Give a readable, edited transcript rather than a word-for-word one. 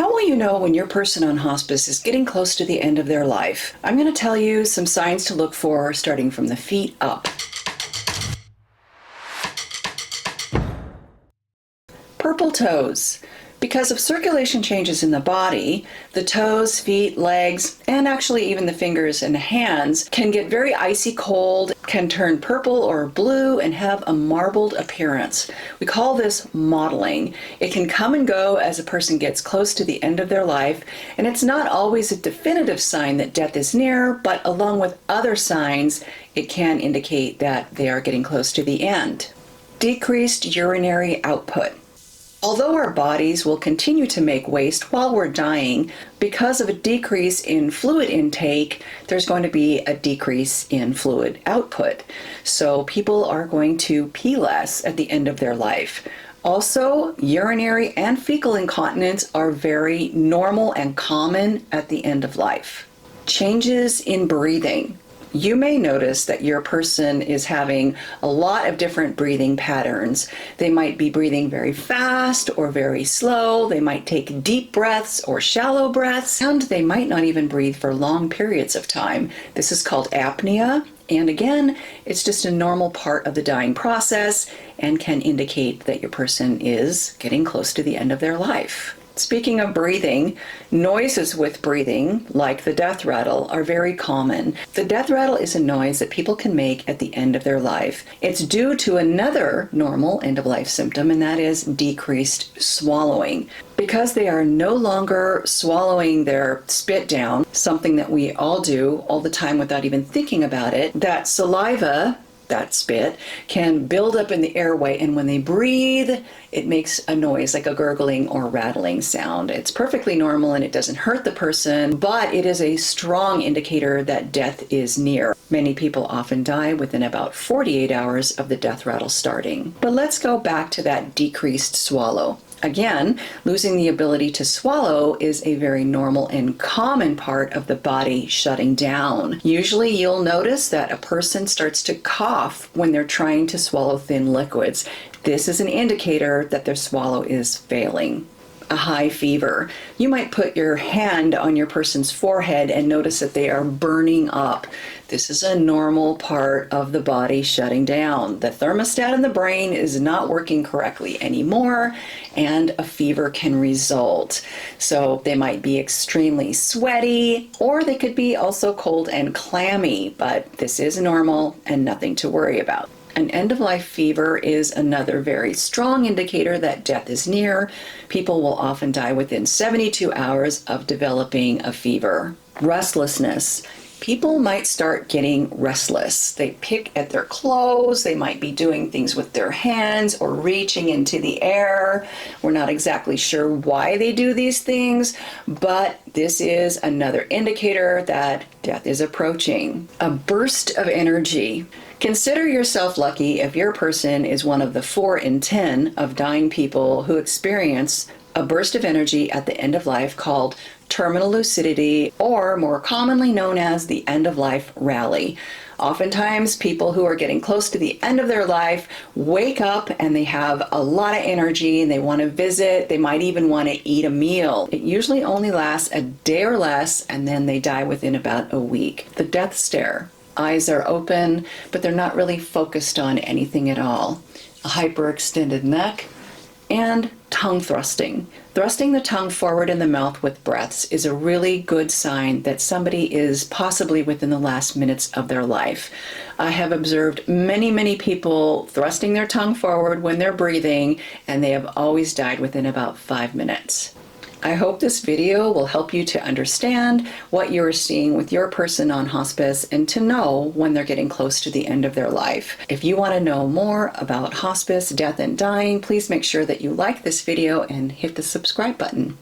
How will you know when your person on hospice is getting close to the end of their life? I'm going to tell you some signs to look for starting from the feet up. Purple toes. Because of circulation changes in the body, the toes, feet, legs, and actually even the fingers and hands can get very icy cold, can turn purple or blue, and have a marbled appearance. We call this mottling. It can come and go as a person gets close to the end of their life, and it's not always a definitive sign that death is near, but along with other signs, it can indicate that they are getting close to the end. Decreased urinary output. Although our bodies will continue to make waste while we're dying, because of a decrease in fluid intake, there's going to be a decrease in fluid output. So people are going to pee less at the end of their life. Also, urinary and fecal incontinence are very normal and common at the end of life. Changes in breathing. You may notice that your person is having a lot of different breathing patterns. They might be breathing very fast or very slow. They might take deep breaths or shallow breaths, and they might not even breathe for long periods of time. This is called apnea. And again, it's just a normal part of the dying process and can indicate that your person is getting close to the end of their life. Speaking of breathing, noises with breathing, like the death rattle, are very common. The death rattle is a noise that people can make at the end of their life. It's due to another normal end-of-life symptom, and that is decreased swallowing. Because they are no longer swallowing their spit down, something that we all do all the time without even thinking about it, that saliva, that spit, can build up in the airway, and when they breathe, it makes a noise like a gurgling or rattling sound. It's perfectly normal and it doesn't hurt the person, but it is a strong indicator that death is near. Many people often die within about 48 hours of the death rattle starting. But let's go back to that decreased swallow. Again, losing the ability to swallow is a very normal and common part of the body shutting down. Usually you'll notice that a person starts to cough when they're trying to swallow thin liquids. This is an indicator that their swallow is failing. A high fever. You might put your hand on your person's forehead and notice that they are burning up. This is a normal part of the body shutting down. The thermostat in the brain is not working correctly anymore, and a fever can result. So they might be extremely sweaty, or they could be also cold and clammy, but this is normal and nothing to worry about. An end-of-life fever is another very strong indicator that death is near. People will often die within 72 hours of developing a fever. Restlessness. People might start getting restless. They pick at their clothes, they might be doing things with their hands or reaching into the air. We're not exactly sure why they do these things, but this is another indicator that death is approaching. A burst of energy. Consider yourself lucky if your person is one of the 4 in 10 of dying people who experience a burst of energy at the end of life called terminal lucidity, or more commonly known as the end-of-life rally. Oftentimes, people who are getting close to the end of their life wake up and they have a lot of energy and they want to visit. They might even want to eat a meal. It usually only lasts a day or less, and then they die within about a week. The death stare. Eyes are open, but they're not really focused on anything at all. A hyperextended neck, and tongue thrusting. Thrusting the tongue forward in the mouth with breaths is a really good sign that somebody is possibly within the last minutes of their life. I have observed many people thrusting their tongue forward when they're breathing, and they have always died within about 5 minutes. I hope this video will help you to understand what you are seeing with your person on hospice and to know when they're getting close to the end of their life. If you want to know more about hospice, death, and dying, please make sure that you like this video and hit the subscribe button.